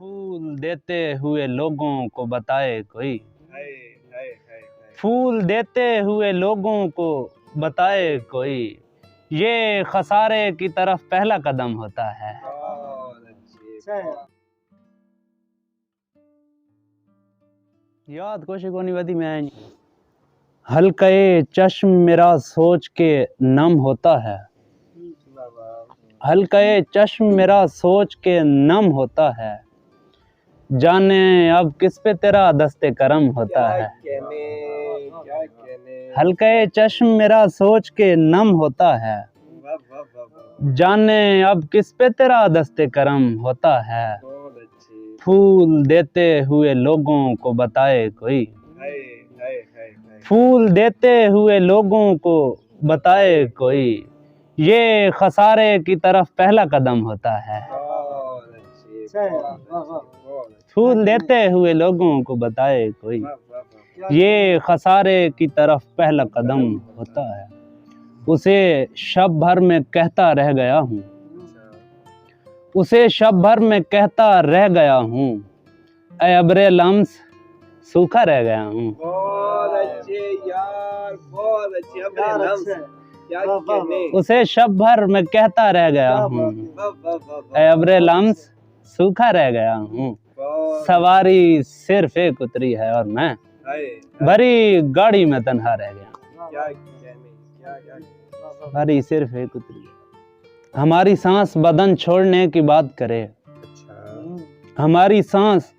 फूल देते हुए लोगों को बताए कोई, हाय हाय हाय हाय। फूल देते हुए लोगों को बताए कोई, ये खसारे की तरफ पहला कदम होता है। बहुत अच्छी। याद कोशिश को नहीं बदी मैं हल्के चश्म मेरा सोच के नम होता है, हल्के चश्म मेरा सोच के नम होता है, जाने अब किस पे तेरा दस्ते करम होता है। क्या कहने। हल्के चश्म मेरा सोच के नम होता है, वाह वाह वाह वाह। जाने अब किस पे तेरा दस्ते करम होता है। बहुत अच्छी। फूल देते हुए लोगों को बताए कोई, हाय हाय हाय हाय। फूल देते हुए लोगों को बताए कोई, ये खसारे की तरफ पहला कदम होता है। बहुत अच्छी। बहुत अच्छी। फूल देते हुए लोगों को बताए कोई, वाह वाह वाह। ये खसारे की तरफ पहला कदम होता है। उसे शब भर में कहता रह गया हूँ, उसे शब भर में कहता रह गया हूँ, ऐ अब्रे लम्स सूखा रह गया हूँ। बहुत अच्छे यार, बहुत अच्छे। अब क्या कहने। उसे शब भर में कहता रह गया हूँ, वाह वाह वाह वाह। ऐ अब्रे लम्स सूखा रह गया हूँ। बहुत सवारी सिर्फ एक उतरी है और मैं हाय। भरी गाड़ी में तन्हा रह गया। क्या कहने। क्या भरी सिर्फ एक उतरी है। हमारी सांस बदन छोड़ने की बात करे, अच्छा। हमारी सांस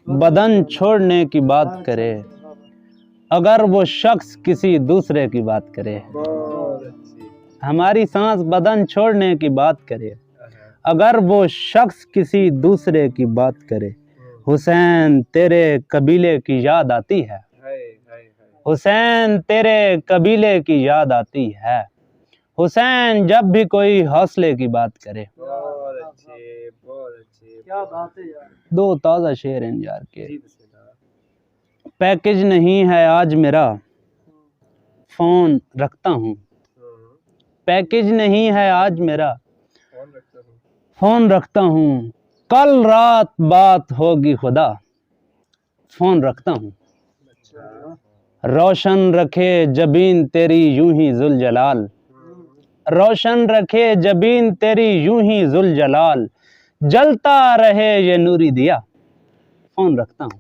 बदन छोड़ने की बात करे, अगर वो शख्स किसी दूसरे की बात करे। बहुत अच्छी। हमारी सांस बदन छोड़ने की बात करे, अगर वो शख्स किसी दूसरे की बात करे। हुसैन तेरे कबीले की याद आती है, हाय हाय हाय। हुसैन तेरे कबीले की याद आती है, हुसैन जब भी कोई हौसले की बात करे। बहुत अच्छे, बहुत अच्छे। क्या बात है यार। दो ताज़ा शेर हैं यार के। जी बिस्मिल्लाह। पैकेज नहीं है आज मेरा, फ़ोन रखता हूँ, पैकेज नहीं है आज मेरा, फोन रखता हूँ। फ़ोन रखता हूँ, कल रात बात होगी खुदा, फ़ोन रखता हूँ। अच्छा। रोशन रखे जबीन तेरी यूं ही जुल जलाल, रोशन रखे जबीन तेरी यूं ही जुल जलाल, जलता रहे ये नूरी दिया, फ़ोन रखता हूँ।